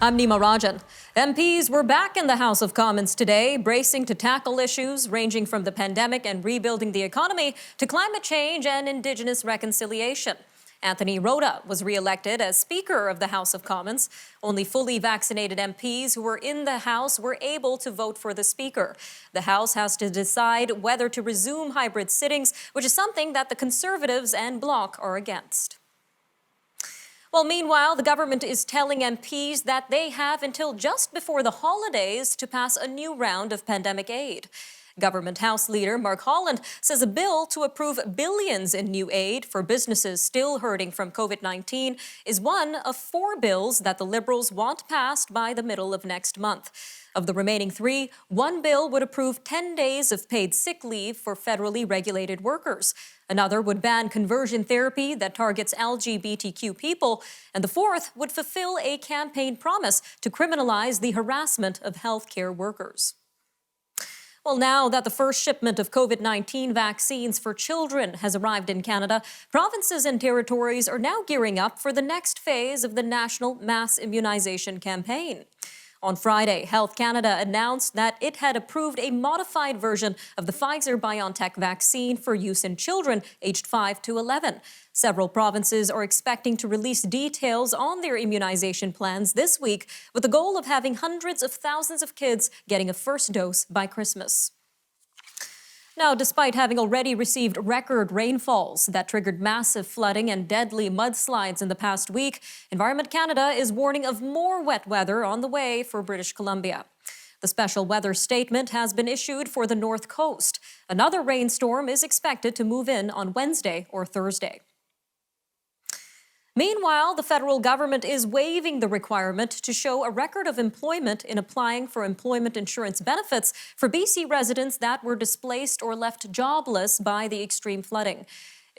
I'm Nima Rajan. MPs were back in the House of Commons today, bracing to tackle issues ranging from the pandemic and rebuilding the economy to climate change and Indigenous reconciliation. Anthony Ruda was re-elected as Speaker of the House of Commons. Only fully vaccinated MPs who were in the House were able to vote for the Speaker. The House has to decide whether to resume hybrid sittings, which is something that the Conservatives and Bloc are against. Well, meanwhile, the government is telling MPs that they have until just before the holidays to pass a new round of pandemic aid. Government House Leader Mark Holland says a bill to approve billions in new aid for businesses still hurting from COVID-19 is one of 4 bills that the Liberals want passed by the middle of next month. Of the remaining 3, one bill would approve 10 days of paid sick leave for federally regulated workers. Another would ban conversion therapy that targets LGBTQ people. And the 4th would fulfill a campaign promise to criminalize the harassment of healthcare workers. Well, now that the first shipment of COVID-19 vaccines for children has arrived in Canada, provinces and territories are now gearing up for the next phase of the national mass immunization campaign. On Friday, Health Canada announced that it had approved a modified version of the Pfizer-BioNTech vaccine for use in children aged 5 to 11. Several provinces are expecting to release details on their immunization plans this week, with the goal of having hundreds of thousands of kids getting a first dose by Christmas. Now, despite having already received record rainfalls that triggered massive flooding and deadly mudslides in the past week, Environment Canada is warning of more wet weather on the way for British Columbia. The special weather statement has been issued for the North Coast. Another rainstorm is expected to move in on Wednesday or Thursday. Meanwhile, the federal government is waiving the requirement to show a record of employment in applying for employment insurance benefits for BC residents that were displaced or left jobless by the extreme flooding.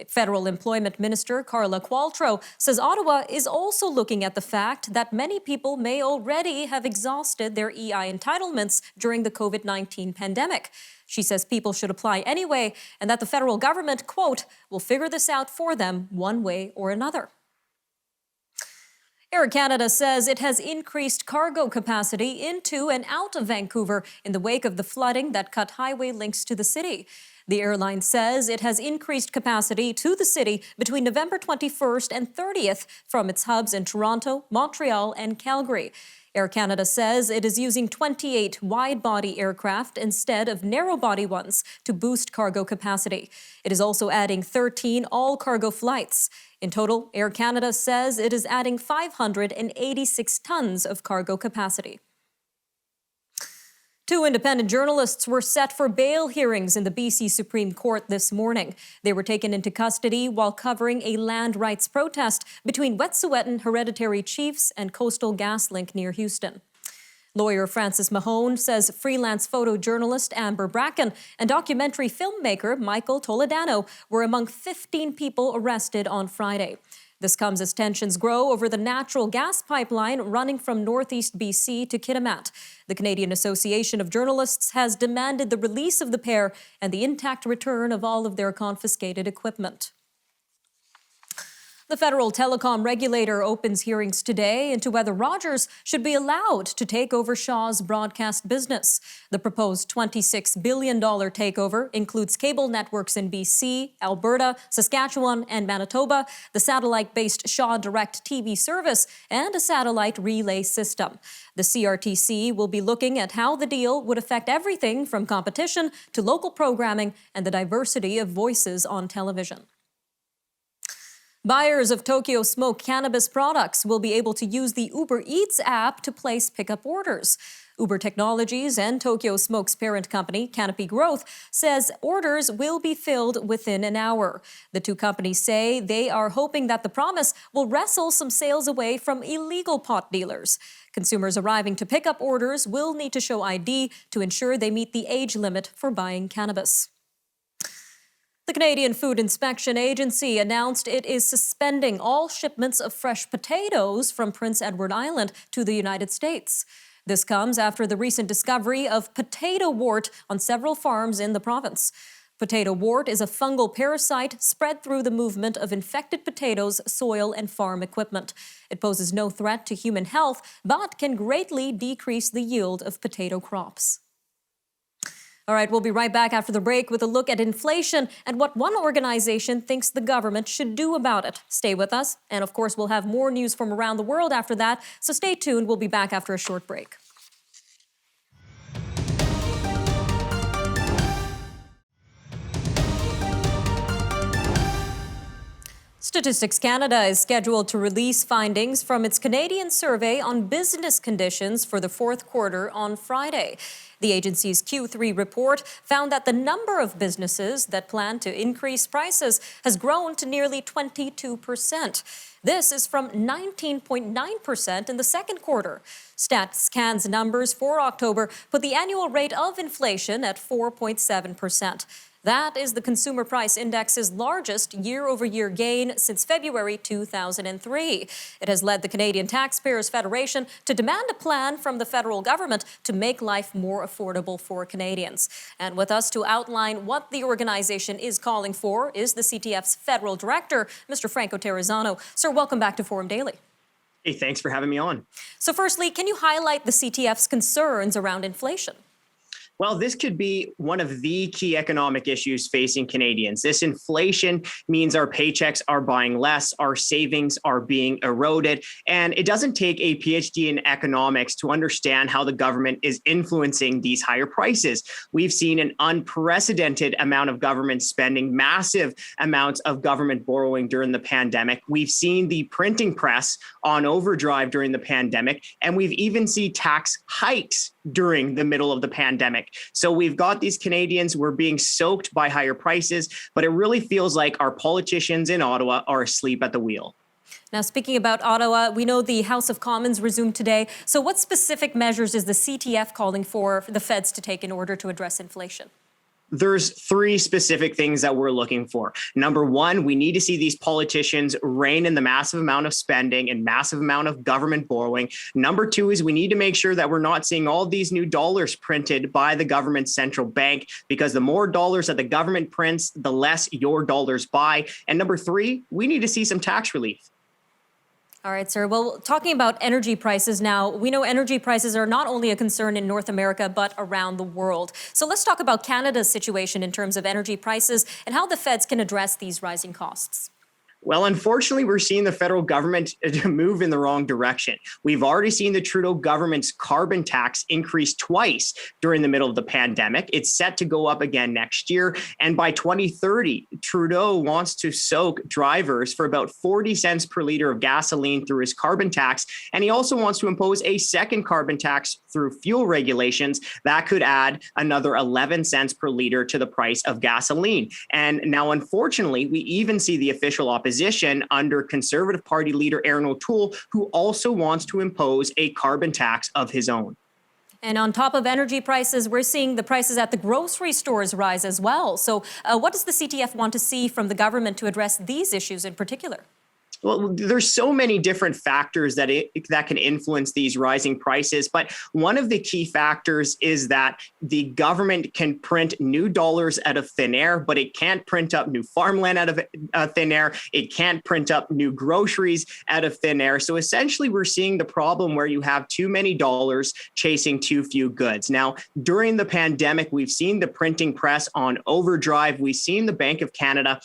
Federal Employment Minister Carla Qualtrough says Ottawa is also looking at the fact that many people may already have exhausted their EI entitlements during the COVID-19 pandemic. She says people should apply anyway and that the federal government, quote, will figure this out for them one way or another. Air Canada says it has increased cargo capacity into and out of Vancouver in the wake of the flooding that cut highway links to the city. The airline says it has increased capacity to the city between November 21st and 30th from its hubs in Toronto, Montreal, and Calgary. Air Canada says it is using 28 wide-body aircraft instead of narrow-body ones to boost cargo capacity. It is also adding 13 all-cargo flights. In total, Air Canada says it is adding 586 tons of cargo capacity. 2 independent journalists were set for bail hearings in the BC Supreme Court this morning. They were taken into custody while covering a land rights protest between Wet'suwet'en Hereditary Chiefs and Coastal GasLink near Houston. Lawyer Francis Mahone says freelance photojournalist Amber Bracken and documentary filmmaker Michael Toledano were among 15 people arrested on Friday. This comes as tensions grow over the natural gas pipeline running from northeast BC to Kitimat. The Canadian Association of Journalists has demanded the release of the pair and the intact return of all of their confiscated equipment. The federal telecom regulator opens hearings today into whether Rogers should be allowed to take over Shaw's broadcast business. The proposed $26 billion takeover includes cable networks in BC, Alberta, Saskatchewan, and Manitoba, the satellite-based Shaw Direct TV service, and a satellite relay system. The CRTC will be looking at how the deal would affect everything from competition to local programming and the diversity of voices on television. Buyers of Tokyo Smoke cannabis products will be able to use the Uber Eats app to place pickup orders. Uber Technologies and Tokyo Smoke's parent company, Canopy Growth, says orders will be filled within an hour. The 2 companies say they are hoping that the promise will wrestle some sales away from illegal pot dealers. Consumers arriving to pick up orders will need to show ID to ensure they meet the age limit for buying cannabis. The Canadian Food Inspection Agency announced it is suspending all shipments of fresh potatoes from Prince Edward Island to the United States. This comes after the recent discovery of potato wart on several farms in the province. Potato wart is a fungal parasite spread through the movement of infected potatoes, soil, and farm equipment. It poses no threat to human health, but can greatly decrease the yield of potato crops. All right, we'll be right back after the break with a look at inflation and what one organization thinks the government should do about it. Stay with us. And of course, we'll have more news from around the world after that. So stay tuned. We'll be back after a short break. Statistics Canada is scheduled to release findings from its Canadian survey on business conditions for the fourth quarter on Friday. The agency's Q3 report found that the number of businesses that plan to increase prices has grown to nearly 22%. This is from 19.9% in the second quarter. StatsCan's numbers for October put the annual rate of inflation at 4.7%. That is the Consumer Price Index's largest year-over-year gain since February 2003. It has led the Canadian Taxpayers Federation to demand a plan from the federal government to make life more affordable for Canadians. And with us to outline what the organization is calling for is the CTF's federal director, Mr. Franco Terrazzano. Sir, welcome back to Forum Daily. Hey, thanks for having me on. So firstly, can you highlight the CTF's concerns around inflation? Well, this could be one of the key economic issues facing Canadians. This inflation means our paychecks are buying less, our savings are being eroded, and it doesn't take a PhD in economics to understand how the government is influencing these higher prices. We've seen an unprecedented amount of government spending, massive amounts of government borrowing during the pandemic. We've seen the printing press on overdrive during the pandemic, and we've even seen tax hikes during the middle of the pandemic. So we've got these Canadians, we're being soaked by higher prices, but it really feels like our politicians in Ottawa are asleep at the wheel. Now, speaking about Ottawa, we know the House of Commons resumed today. So what specific measures is the CTF calling for the feds to take in order to address inflation? There's three specific things that we're looking for. Number one, we need to see these politicians rein in the massive amount of spending and massive amount of government borrowing. Number two is we need to make sure that we're not seeing all these new dollars printed by the government central bank, because the more dollars that the government prints, the less your dollars buy. And number three, we need to see some tax relief. All right, sir. Well, talking about energy prices now, we know energy prices are not only a concern in North America, but around the world. So let's talk about Canada's situation in terms of energy prices and how the feds can address these rising costs. Well, unfortunately, we're seeing the federal government move in the wrong direction. We've already seen the Trudeau government's carbon tax increase twice during the middle of the pandemic. It's set to go up again next year. And by 2030, Trudeau wants to soak drivers for about 40 cents per liter of gasoline through his carbon tax. And he also wants to impose a second carbon tax through fuel regulations that could add another 11 cents per liter to the price of gasoline. And now, unfortunately, we even see the official opposition under Conservative Party leader Erin O'Toole, who also wants to impose a carbon tax of his own. And on top of energy prices, we're seeing the prices at the grocery stores rise as well. So what does the CTF want to see from the government to address these issues in particular? Well, there's so many different factors that can influence these rising prices. But one of the key factors is that the government can print new dollars out of thin air, but it can't print up new farmland out of thin air. It can't print up new groceries out of thin air. So essentially, we're seeing the problem where you have too many dollars chasing too few goods. Now, during the pandemic, we've seen the printing press on overdrive. We've seen the Bank of Canada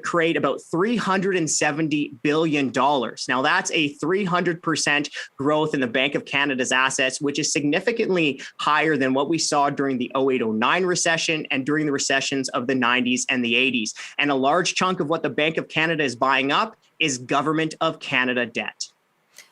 create about $370 billion. Now, that's a 300% growth in the Bank of Canada's assets, which is significantly higher than what we saw during the 08-09 recession and during the recessions of the 90s and the 80s. And a large chunk of what the Bank of Canada is buying up is Government of Canada debt.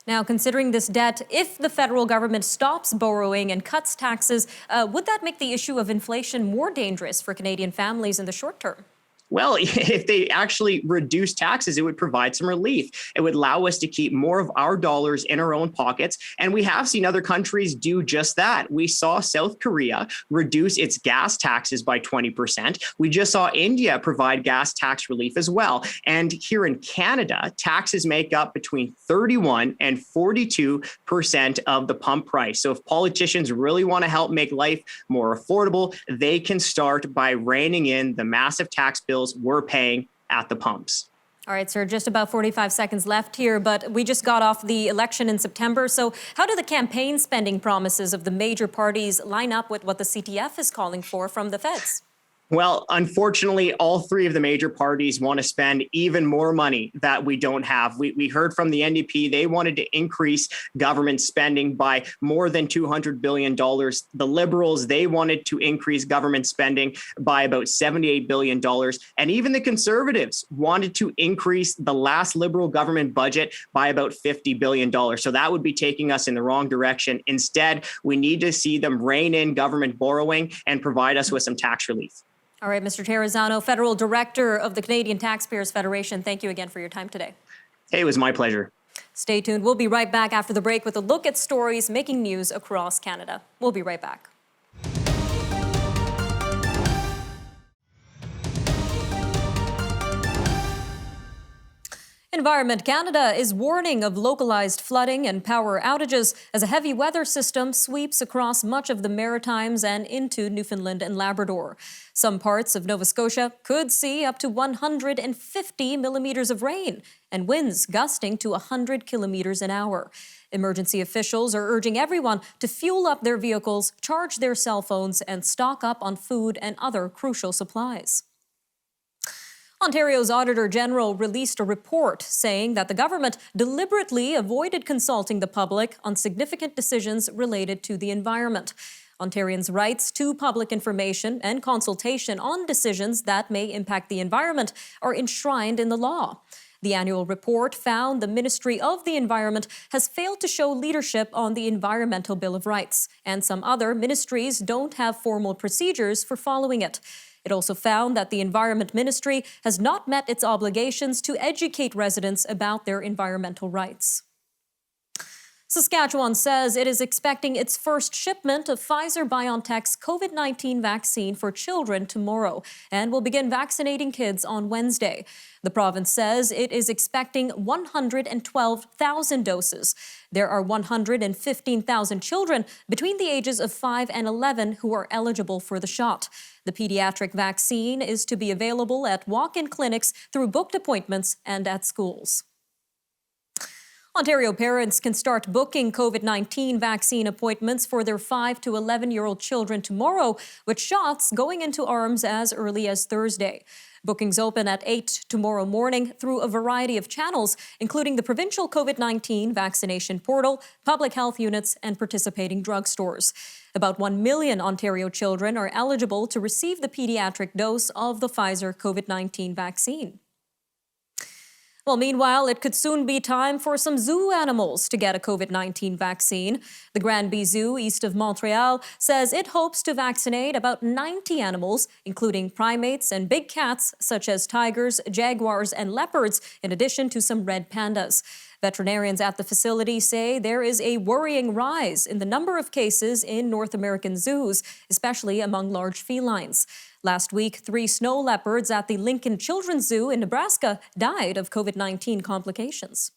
Now, considering this debt, if the federal government stops borrowing and cuts taxes, would that make the issue of inflation more dangerous for Canadian families in the short term? Well, if they actually reduce taxes, it would provide some relief. It would allow us to keep more of our dollars in our own pockets. And we have seen other countries do just that. We saw South Korea reduce its gas taxes by 20%. We just saw India provide gas tax relief as well. And here in Canada, taxes make up between 31 and 42% of the pump price. So if politicians really want to help make life more affordable, they can start by reining in the massive tax bills we're paying at the pumps. All right, sir, just about 45 seconds left here, but we just got off the election in September. So how do the campaign spending promises of the major parties line up with what the CTF is calling for from the feds? Well, unfortunately, all three of the major parties want to spend even more money that we don't have. We heard from the NDP, they wanted to increase government spending by more than $200 billion. The Liberals, they wanted to increase government spending by about $78 billion. And even the Conservatives wanted to increase the last Liberal government budget by about $50 billion. So that would be taking us in the wrong direction. Instead, we need to see them rein in government borrowing and provide us with some tax relief. All right, Mr. Terrazzano, Federal Director of the Canadian Taxpayers Federation, thank you again for your time today. Hey, it was my pleasure. Stay tuned. We'll be right back after the break with a look at stories making news across Canada. We'll be right back. Environment Canada is warning of localized flooding and power outages as a heavy weather system sweeps across much of the Maritimes and into Newfoundland and Labrador. Some parts of Nova Scotia could see up to 150 millimeters of rain and winds gusting to 100 kilometers an hour. Emergency officials are urging everyone to fuel up their vehicles, charge their cell phones, and stock up on food and other crucial supplies. Ontario's Auditor General released a report saying that the government deliberately avoided consulting the public on significant decisions related to the environment. Ontarians' rights to public information and consultation on decisions that may impact the environment are enshrined in the law. The annual report found the Ministry of the Environment has failed to show leadership on the Environmental Bill of Rights, and some other ministries don't have formal procedures for following it. It also found that the Environment Ministry has not met its obligations to educate residents about their environmental rights. Saskatchewan says it is expecting its first shipment of Pfizer-BioNTech's COVID-19 vaccine for children tomorrow and will begin vaccinating kids on Wednesday. The province says it is expecting 112,000 doses. There are 115,000 children between the ages of 5 and 11 who are eligible for the shot. The pediatric vaccine is to be available at walk-in clinics through booked appointments and at schools. Ontario parents can start booking COVID-19 vaccine appointments for their 5 to 11-year-old children tomorrow, with shots going into arms as early as Thursday. Bookings open at 8 tomorrow morning through a variety of channels, including the provincial COVID-19 vaccination portal, public health units, and participating drugstores. About 1 million Ontario children are eligible to receive the pediatric dose of the Pfizer COVID-19 vaccine. Well, meanwhile, it could soon be time for some zoo animals to get a COVID-19 vaccine. The Granby Zoo, east of Montreal, says it hopes to vaccinate about 90 animals, including primates and big cats such as tigers, jaguars, and leopards, in addition to some red pandas. Veterinarians at the facility say there is a worrying rise in the number of cases in North American zoos, especially among large felines. Last week, 3 snow leopards at the Lincoln Children's Zoo in Nebraska died of COVID-19 complications.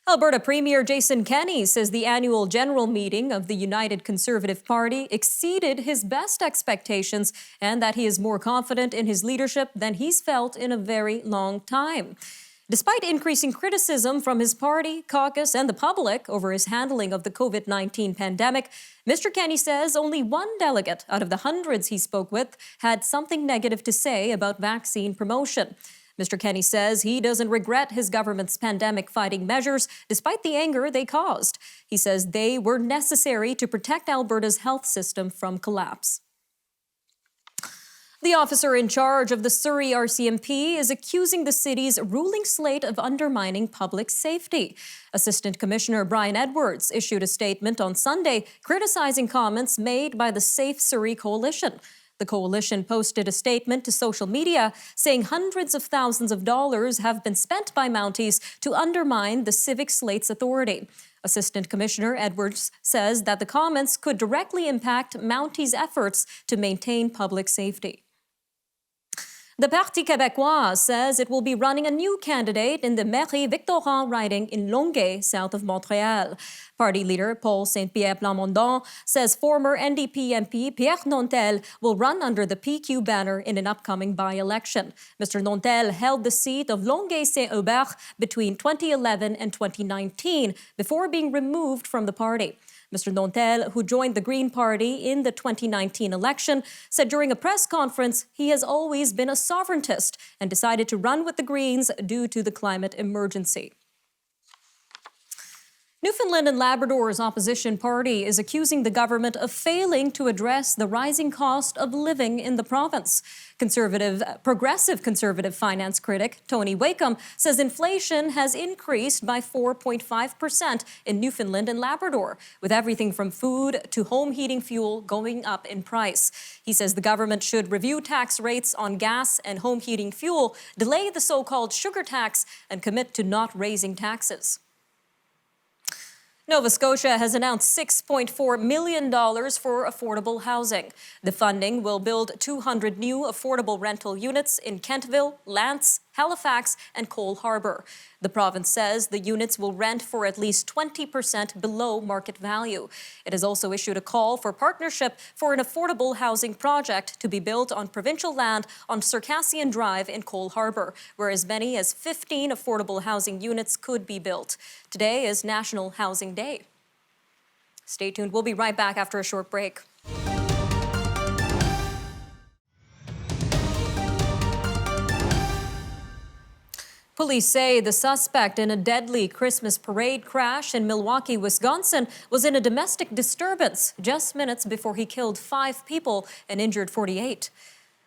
Alberta Premier Jason Kenney says the annual general meeting of the United Conservative Party exceeded his best expectations and that he is more confident in his leadership than he's felt in a very long time. Despite increasing criticism from his party, caucus, and the public over his handling of the COVID-19 pandemic, Mr. Kenney says only one delegate out of the hundreds he spoke with had something negative to say about vaccine promotion. Mr. Kenney says he doesn't regret his government's pandemic-fighting measures, despite the anger they caused. He says they were necessary to protect Alberta's health system from collapse. The officer in charge of the Surrey RCMP is accusing the city's ruling slate of undermining public safety. Assistant Commissioner Brian Edwards issued a statement on Sunday criticizing comments made by the Safe Surrey coalition. The coalition posted a statement to social media saying hundreds of thousands of dollars have been spent by Mounties to undermine the civic slate's authority. Assistant Commissioner Edwards says that the comments could directly impact Mounties' efforts to maintain public safety. The Parti Québécois says it will be running a new candidate in the Mairie Victorin riding in Longueuil, south of Montreal. Party leader Paul Saint-Pierre Plamondon says former NDP MP Pierre Nontel will run under the PQ banner in an upcoming by-election. Mr. Nontel held the seat of Longueuil-Saint-Hubert between 2011 and 2019 before being removed from the party. Mr. Nontel, who joined the Green Party in the 2019 election, said during a press conference he has always been a sovereigntist and decided to run with the Greens due to the climate emergency. Newfoundland and Labrador's opposition party is accusing the government of failing to address the rising cost of living in the province. Progressive conservative finance critic Tony Wakeham says inflation has increased by 4.5% in Newfoundland and Labrador, with everything from food to home heating fuel going up in price. He says the government should review tax rates on gas and home heating fuel, delay the so-called sugar tax, and commit to not raising taxes. Nova Scotia has announced $6.4 million for affordable housing. The funding will build 200 new affordable rental units in Kentville, Lance, Halifax, and Cole Harbour. The province says the units will rent for at least 20% below market value. It has also issued a call for partnership for an affordable housing project to be built on provincial land on Circassian Drive in Cole Harbour, where as many as 15 affordable housing units could be built. Today is National Housing Day. Stay tuned. We'll be right back after a short break. Police say the suspect in a deadly Christmas parade crash in Milwaukee, Wisconsin, was in a domestic disturbance just minutes before he killed 5 people and injured 48.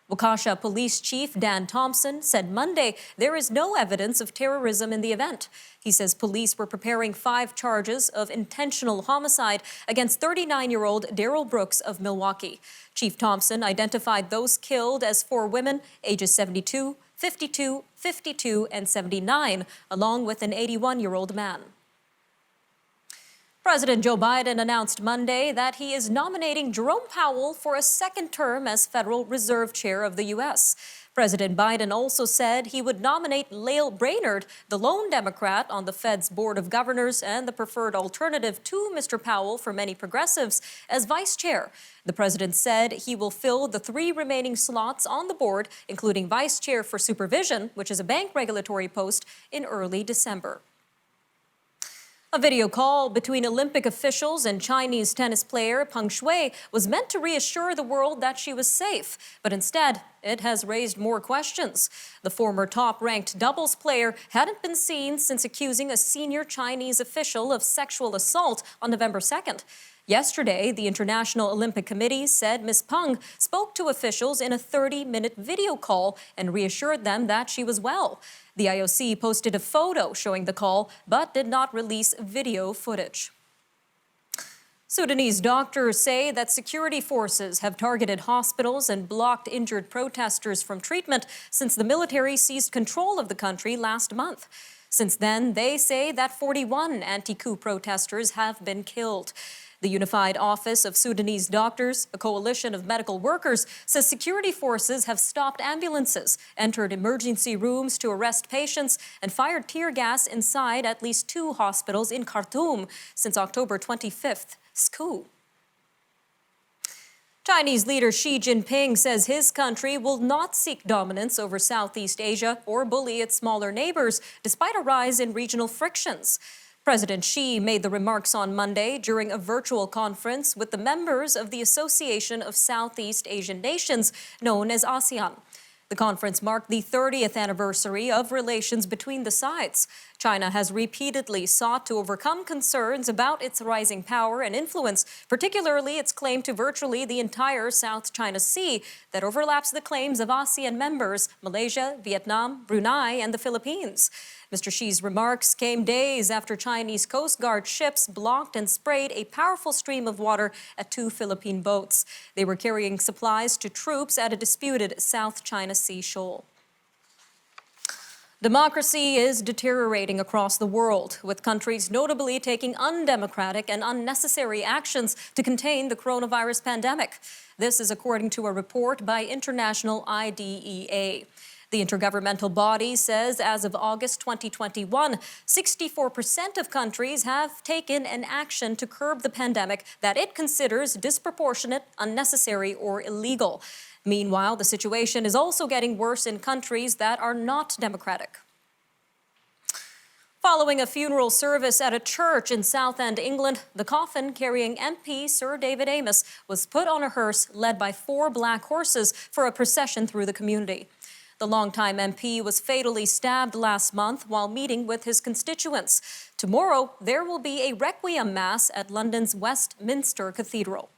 Waukesha Police Chief Dan Thompson said Monday there is no evidence of terrorism in the event. He says police were preparing 5 charges of intentional homicide against 39-year-old Daryl Brooks of Milwaukee. Chief Thompson identified those killed as 4 women, ages 72, 52, 52, and 79, along with an 81-year-old man. President Joe Biden announced Monday that he is nominating Jerome Powell for a second term as Federal Reserve Chair of the U.S. President Biden also said he would nominate Lael Brainerd, the lone Democrat on the Fed's Board of Governors and the preferred alternative to Mr. Powell for many progressives, as vice chair. The president said he will fill the 3 remaining slots on the board, including vice chair for supervision, which is a bank regulatory post, in early December. A video call between Olympic officials and Chinese tennis player Peng Shui was meant to reassure the world that she was safe, but instead, it has raised more questions. The former top-ranked doubles player hadn't been seen since accusing a senior Chinese official of sexual assault on November 2nd. Yesterday, the International Olympic Committee said Ms. Peng spoke to officials in a 30-minute video call and reassured them that she was well. The IOC posted a photo showing the call, but did not release video footage. Sudanese doctors say that security forces have targeted hospitals and blocked injured protesters from treatment since the military seized control of the country last month. Since then, they say that 41 anti-coup protesters have been killed. The Unified Office of Sudanese Doctors, a coalition of medical workers, says security forces have stopped ambulances, entered emergency rooms to arrest patients, and fired tear gas inside at least 2 hospitals in Khartoum since October 25th's coup. Chinese leader Xi Jinping says his country will not seek dominance over Southeast Asia or bully its smaller neighbors, despite a rise in regional frictions. President Xi made the remarks on Monday during a virtual conference with the members of the Association of Southeast Asian Nations, known as ASEAN. The conference marked the 30th anniversary of relations between the sides. China has repeatedly sought to overcome concerns about its rising power and influence, particularly its claim to virtually the entire South China Sea that overlaps the claims of ASEAN members Malaysia, Vietnam, Brunei, and the Philippines. Mr. Xi's remarks came days after Chinese Coast Guard ships blocked and sprayed a powerful stream of water at 2 Philippine boats. They were carrying supplies to troops at a disputed South China Sea shoal. Democracy is deteriorating across the world, with countries notably taking undemocratic and unnecessary actions to contain the coronavirus pandemic. This is according to a report by International IDEA. The intergovernmental body says as of August 2021, 64% of countries have taken an action to curb the pandemic that it considers disproportionate, unnecessary, or illegal. Meanwhile, the situation is also getting worse in countries that are not democratic. Following a funeral service at a church in Southend, England, the coffin carrying MP Sir David Amess was put on a hearse led by 4 black horses for a procession through the community. The longtime MP was fatally stabbed last month while meeting with his constituents. Tomorrow, there will be a requiem mass at London's Westminster Cathedral.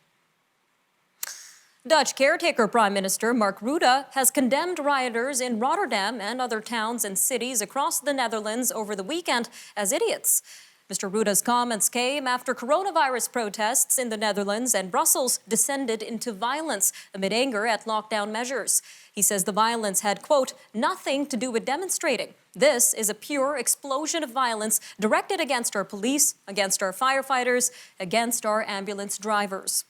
Dutch caretaker Prime Minister Mark Ruda has condemned rioters in Rotterdam and other towns and cities across the Netherlands over the weekend as idiots. Mr. Ruda's comments came after coronavirus protests in the Netherlands and Brussels descended into violence amid anger at lockdown measures. He says the violence had, quote, nothing to do with demonstrating. This is a pure explosion of violence directed against our police, against our firefighters, against our ambulance drivers.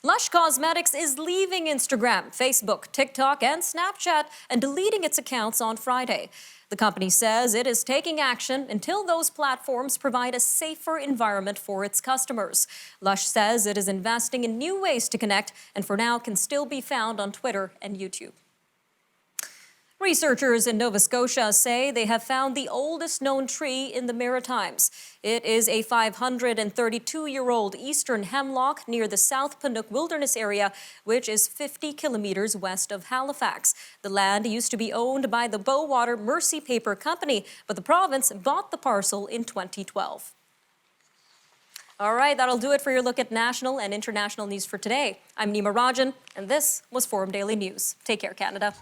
Lush Cosmetics is leaving Instagram, Facebook, TikTok, and Snapchat and deleting its accounts on Friday. The company says it is taking action until those platforms provide a safer environment for its customers. Lush says it is investing in new ways to connect and for now can still be found on Twitter and YouTube. Researchers in Nova Scotia say they have found the oldest known tree in the Maritimes. It is a 532-year-old eastern hemlock near the South Panuck Wilderness area, which is 50 kilometers west of Halifax. The land used to be owned by the Bowater Mercy Paper Company, but the province bought the parcel in 2012. All right, that'll do it for your look at national and international news for today. I'm Nima Rajan, and this was Forum Daily News. Take care, Canada.